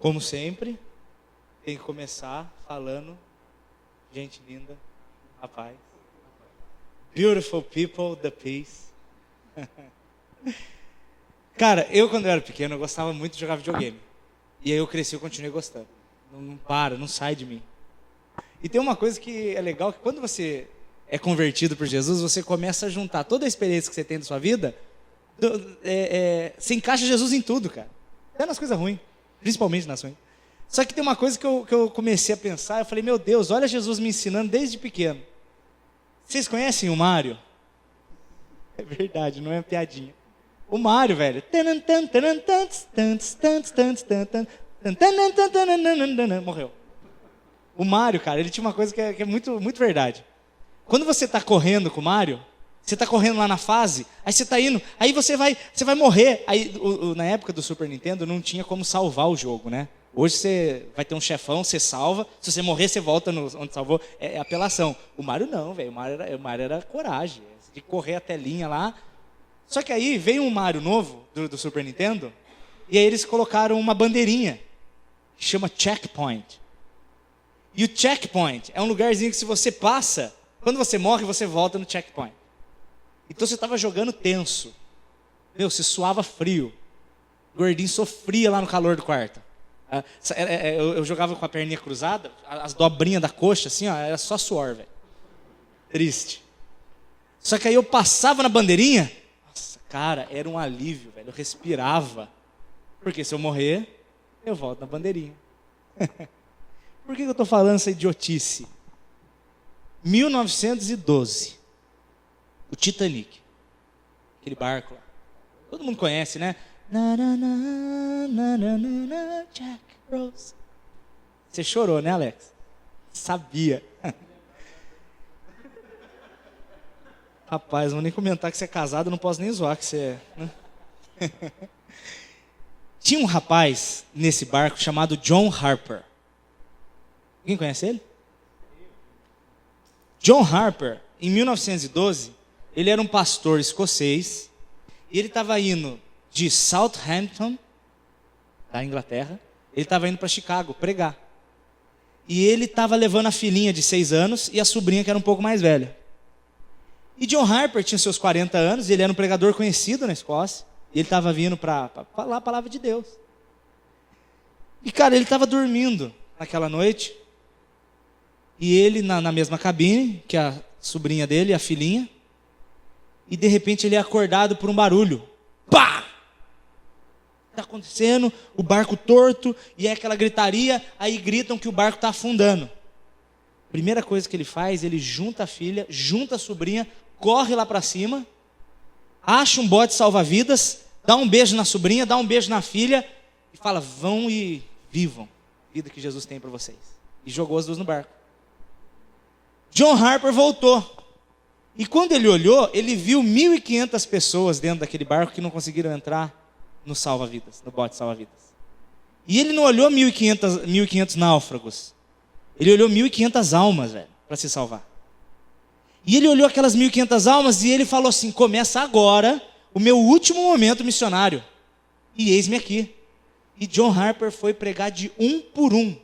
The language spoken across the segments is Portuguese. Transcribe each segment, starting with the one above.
Como sempre, tem que começar falando, gente linda, rapaz. Beautiful people, the peace. Cara, quando eu era pequeno, eu gostava muito de jogar videogame. E aí eu cresci e continuei gostando. Não sai de mim. E tem uma coisa que é legal, que quando você é convertido por Jesus, você começa a juntar toda a experiência que você tem da sua vida, você encaixa Jesus em tudo, cara. Até nas coisas ruins, principalmente nas ruins. Só que tem uma coisa que eu comecei a pensar, eu falei, meu Deus, olha Jesus me ensinando desde pequeno. Vocês conhecem o Mário? É verdade, não é uma piadinha. O Mário, velho. Morreu. O Mário, cara, ele tinha uma coisa que é muito, muito verdade. Quando você está correndo com o Mário, você está correndo lá na fase, aí você está indo, aí você vai morrer. Aí, na época do Super Nintendo, não tinha como salvar o jogo, né? Hoje você vai ter um chefão, você salva, se você morrer, você volta onde salvou, é apelação. O Mário não, velho, o Mário era coragem, de correr a telinha lá. Só que aí veio um Mário novo, do Super Nintendo, e aí eles colocaram uma bandeirinha, que chama Checkpoint. E o Checkpoint é um lugarzinho que se você passa, quando você morre, você volta no Checkpoint. Então você estava jogando tenso. Você suava frio. O gordinho sofria lá no calor do quarto. Eu jogava com a perninha cruzada, as dobrinhas da coxa, assim, ó, era só suor, velho. Triste. Só que aí eu passava na bandeirinha, nossa, cara, era um alívio, velho. Eu respirava. Porque se eu morrer, eu volto na bandeirinha. Por que eu estou falando essa idiotice? 1912, o Titanic, aquele barco lá. Todo mundo conhece, né? Jack Rose. Você chorou, né, Alex? Sabia. Rapaz, não vou nem comentar que você é casado, não posso nem zoar que você é. Né? Tinha um rapaz nesse barco chamado John Harper. Alguém conhece ele? John Harper, em 1912, ele era um pastor escocês e ele estava indo de Southampton, da Inglaterra, ele estava indo para Chicago pregar. E ele estava levando a filhinha de 6 anos e a sobrinha que era um pouco mais velha. E John Harper tinha seus 40 anos, ele era um pregador conhecido na Escócia, e ele estava vindo para falar a palavra de Deus. E cara, ele estava dormindo naquela noite, e ele na mesma cabine, que a sobrinha dele, a filhinha, e de repente ele é acordado por um barulho. Pá! Está acontecendo, o barco torto, e é aquela gritaria, aí gritam que o barco está afundando. Primeira coisa que ele faz, ele junta a filha, junta a sobrinha, corre lá para cima, acha um bote salva-vidas, dá um beijo na sobrinha, dá um beijo na filha, e fala, vão e vivam a vida que Jesus tem para vocês. E jogou as duas no barco. John Harper voltou. E quando ele olhou, ele viu 1.500 pessoas dentro daquele barco que não conseguiram entrar no salva-vidas, no bote salva-vidas. E ele não olhou 1.500 náufragos. Ele olhou 1.500 almas, velho, para se salvar. E ele olhou aquelas 1.500 almas e ele falou assim, começa agora o meu último momento missionário. E eis-me aqui. E John Harper foi pregar de um por um,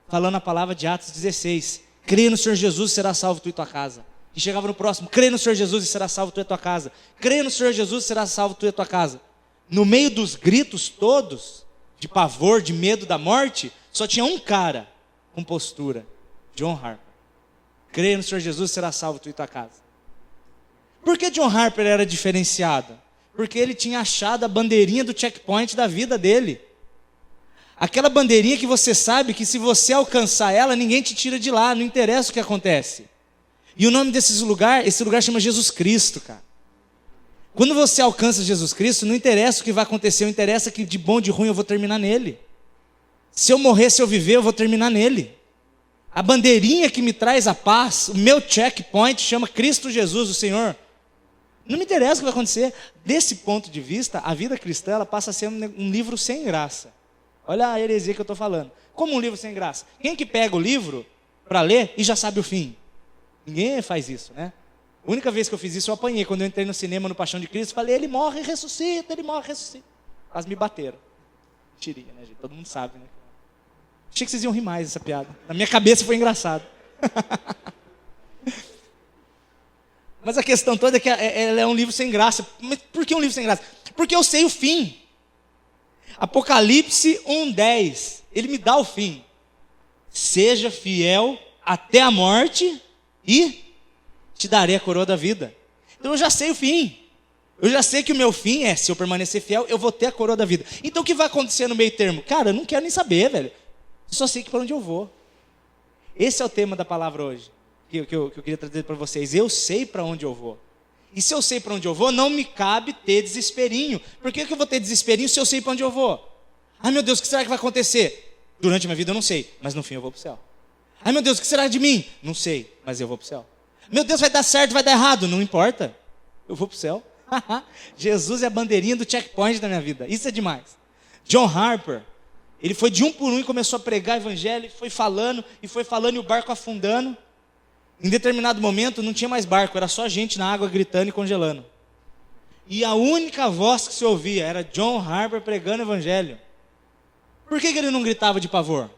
falando a palavra de Atos 16. Creia no Senhor Jesus e será salvo tu e tua casa. E chegava no próximo, creia no Senhor Jesus e será salvo tu e tua casa. Creia no Senhor Jesus e será salvo tu e tua casa. No meio dos gritos todos, de pavor, de medo da morte, só tinha um cara com postura, John Harper. Creia no Senhor Jesus e será salvo tu e tua casa. Por que John Harper era diferenciado? Porque ele tinha achado a bandeirinha do checkpoint da vida dele. Aquela bandeirinha que você sabe que se você alcançar ela, ninguém te tira de lá, não interessa o que acontece. E o nome esse lugar chama Jesus Cristo, cara. Quando você alcança Jesus Cristo, não interessa o que vai acontecer, não interessa que de bom ou de ruim eu vou terminar nele. Se eu morrer, se eu viver, eu vou terminar nele. A bandeirinha que me traz a paz, o meu checkpoint chama Cristo Jesus, o Senhor. Não me interessa o que vai acontecer. Desse ponto de vista, a vida cristã ela passa a ser um livro sem graça. Olha a heresia que eu estou falando. Como um livro sem graça? Quem que pega o livro para ler e já sabe o fim? Ninguém faz isso, né? A única vez que eu fiz isso, eu apanhei. Quando eu entrei no cinema, no Paixão de Cristo, falei, ele morre e ressuscita, ele morre e ressuscita. Quase me bateram. Mentirinha, né, gente? Todo mundo sabe, né? Achei que vocês iam rir mais dessa piada. Na minha cabeça foi engraçado. Mas a questão toda é que ela é um livro sem graça. Mas por que um livro sem graça? Porque eu sei o fim. Apocalipse 1:10, ele me dá o fim. Seja fiel até a morte e te darei a coroa da vida. Então eu já sei o fim. Eu já sei que o meu fim é, se eu permanecer fiel, eu vou ter a coroa da vida. Então o que vai acontecer no meio termo? Cara, eu não quero nem saber, velho. Eu só sei que para onde eu vou. Esse é o tema da palavra hoje, que eu queria trazer para vocês. Eu sei para onde eu vou. E se eu sei para onde eu vou, não me cabe ter desesperinho. Por que eu vou ter desesperinho se eu sei para onde eu vou? Ai meu Deus, o que será que vai acontecer? Durante a minha vida eu não sei, mas no fim eu vou para o céu. Ai meu Deus, o que será de mim? Não sei, mas eu vou para o céu. Meu Deus, vai dar certo, vai dar errado? Não importa, eu vou para o céu. Jesus é a bandeirinha do checkpoint da minha vida, isso é demais. John Harper, ele foi de um por um e começou a pregar o evangelho, e foi falando, e o barco afundando. Em determinado momento não tinha mais barco, era só gente na água gritando e congelando. E a única voz que se ouvia era John Harper pregando o evangelho. Por que ele não gritava de pavor?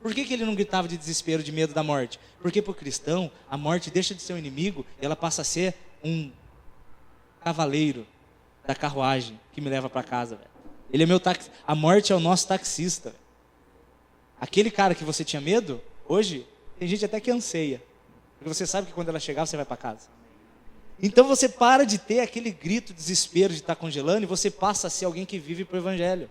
Por que ele não gritava de desespero, de medo da morte? Porque para o cristão, a morte deixa de ser um inimigo e ela passa a ser um cavaleiro da carruagem que me leva para casa, velho. Ele é meu táxi. A morte é o nosso taxista, velho. Aquele cara que você tinha medo, hoje, tem gente até que anseia. Porque você sabe que quando ela chegar, você vai para casa. Então você para de ter aquele grito, desespero de estar congelando, e você passa a ser alguém que vive para o evangelho.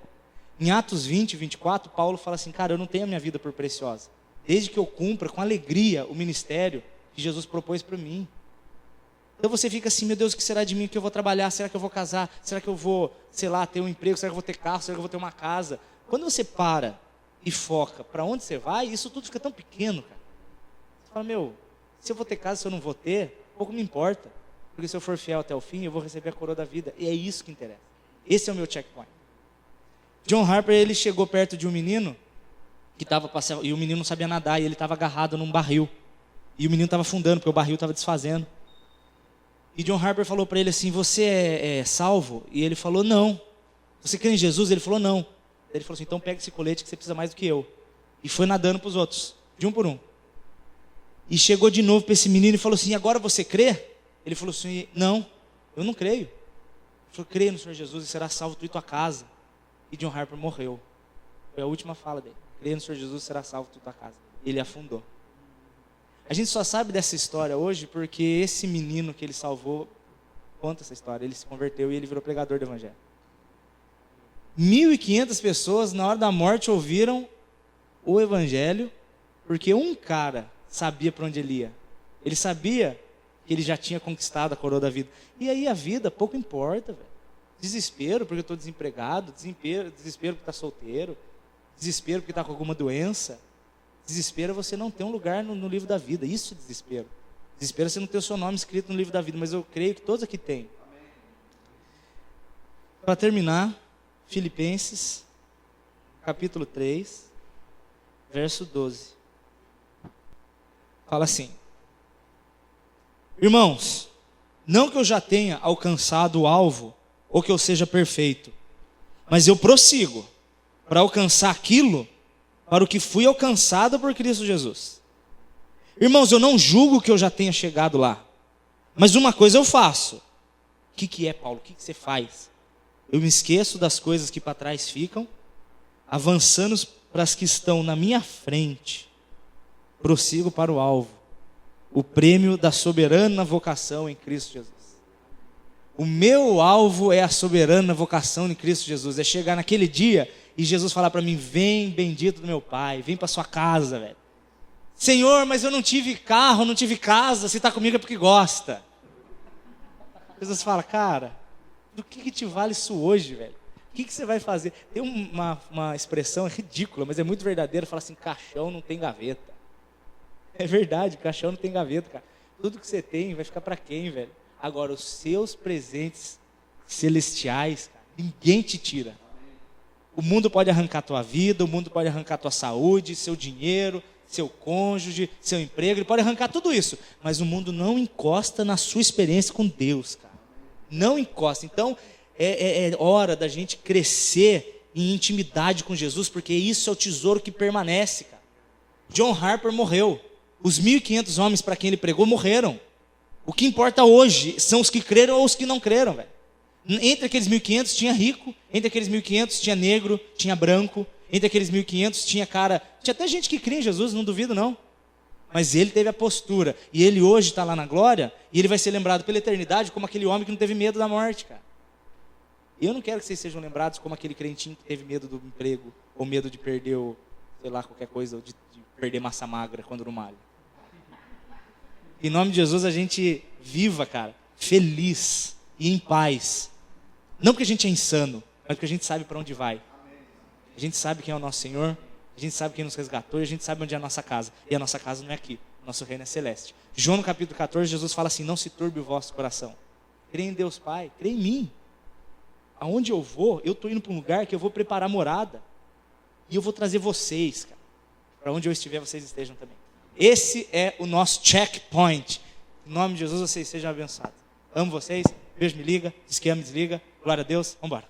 Em Atos 20, 24, Paulo fala assim, cara, eu não tenho a minha vida por preciosa, desde que eu cumpra com alegria o ministério que Jesus propôs para mim. Então você fica assim, meu Deus, o que será de mim? Que eu vou trabalhar? Será que eu vou casar? Será que eu vou, sei lá, ter um emprego? Será que eu vou ter carro? Será que eu vou ter uma casa? Quando você para e foca para onde você vai, isso tudo fica tão pequeno, cara. Você fala, meu, se eu vou ter casa, se eu não vou ter, pouco me importa. Porque se eu for fiel até o fim, eu vou receber a coroa da vida. E é isso que interessa. Esse é o meu checkpoint. John Harper, ele chegou perto de um menino que estava passando, e o menino não sabia nadar, e ele estava agarrado num barril. E o menino estava afundando, porque o barril estava desfazendo. E John Harper falou para ele assim, você é salvo? E ele falou, não. Você crê em Jesus? Ele falou, não. Ele falou assim, então pega esse colete que você precisa mais do que eu. E foi nadando para os outros, de um por um. E chegou de novo para esse menino e falou assim, agora você crê? Ele falou assim, não, eu não creio. Ele falou, creia no Senhor Jesus e será salvo tu e tua casa. E John Harper morreu. Foi a última fala dele. Creia no Senhor Jesus e será salvo tu e tua casa. Ele afundou. A gente só sabe dessa história hoje porque esse menino que ele salvou conta essa história. Ele se converteu e ele virou pregador do evangelho. 1.500 pessoas na hora da morte ouviram o evangelho porque um cara sabia para onde ele ia. Ele sabia que ele já tinha conquistado a coroa da vida. E aí a vida pouco importa, velho. Desespero porque eu estou desempregado, desespero porque está solteiro, desespero porque está com alguma doença. Desespero é você não ter um lugar no livro da vida. Isso é desespero. Desespero é você não ter o seu nome escrito no livro da vida. Mas eu creio que todos aqui têm. Para terminar, Filipenses, capítulo 3, verso 12. Fala assim: irmãos, não que eu já tenha alcançado o alvo, ou que eu seja perfeito, mas eu prossigo para alcançar aquilo para o que fui alcançado por Cristo Jesus. Irmãos, eu não julgo que eu já tenha chegado lá, mas uma coisa eu faço. O que é, Paulo? O que você faz? Eu me esqueço das coisas que para trás ficam, avançando para as que estão na minha frente, prossigo para o alvo, o prêmio da soberana vocação em Cristo Jesus. O meu alvo é a soberana vocação em Cristo Jesus, é chegar naquele dia e Jesus falar para mim, vem bendito do meu Pai, vem para sua casa, velho. Senhor, mas eu não tive carro, não tive casa, se está comigo é porque gosta. Jesus fala, cara, do que te vale isso hoje, velho? O que você vai fazer? Tem uma expressão ridícula, mas é muito verdadeira, fala assim, caixão não tem gaveta. É verdade, caixão não tem gaveta, cara. Tudo que você tem vai ficar para quem, velho? Agora, os seus presentes celestiais, cara, ninguém te tira. O mundo pode arrancar tua vida, o mundo pode arrancar tua saúde, seu dinheiro, seu cônjuge, seu emprego, ele pode arrancar tudo isso. Mas o mundo não encosta na sua experiência com Deus, cara. Não encosta. Então, é hora da gente crescer em intimidade com Jesus, porque isso é o tesouro que permanece, cara. John Harper morreu. Os 1.500 homens para quem ele pregou morreram. O que importa hoje são os que creram ou os que não creram, velho. Entre aqueles 1.500 tinha rico, entre aqueles 1.500 tinha negro, tinha branco, entre aqueles 1.500 tinha até gente que cria em Jesus, não duvido não. Mas ele teve a postura, e ele hoje está lá na glória, e ele vai ser lembrado pela eternidade como aquele homem que não teve medo da morte, cara. Eu não quero que vocês sejam lembrados como aquele crentinho que teve medo do emprego, ou medo de perder, sei lá, qualquer coisa, ou de perder massa magra quando não malha. Em nome de Jesus a gente viva, cara, feliz e em paz. Não porque a gente é insano, mas porque a gente sabe para onde vai. A gente sabe quem é o nosso Senhor, a gente sabe quem nos resgatou e a gente sabe onde é a nossa casa. E a nossa casa não é aqui, nosso reino é celeste. João no capítulo 14, Jesus fala assim: não se turbe o vosso coração. Crê em Deus Pai, crê em mim. Aonde eu vou, eu estou indo para um lugar que eu vou preparar morada. E eu vou trazer vocês, cara. Para onde eu estiver, vocês estejam também. Esse é o nosso checkpoint. Em nome de Jesus, vocês sejam abençoados. Amo vocês. Beijo, me liga. Esquema, desliga. Glória a Deus. Vamos embora.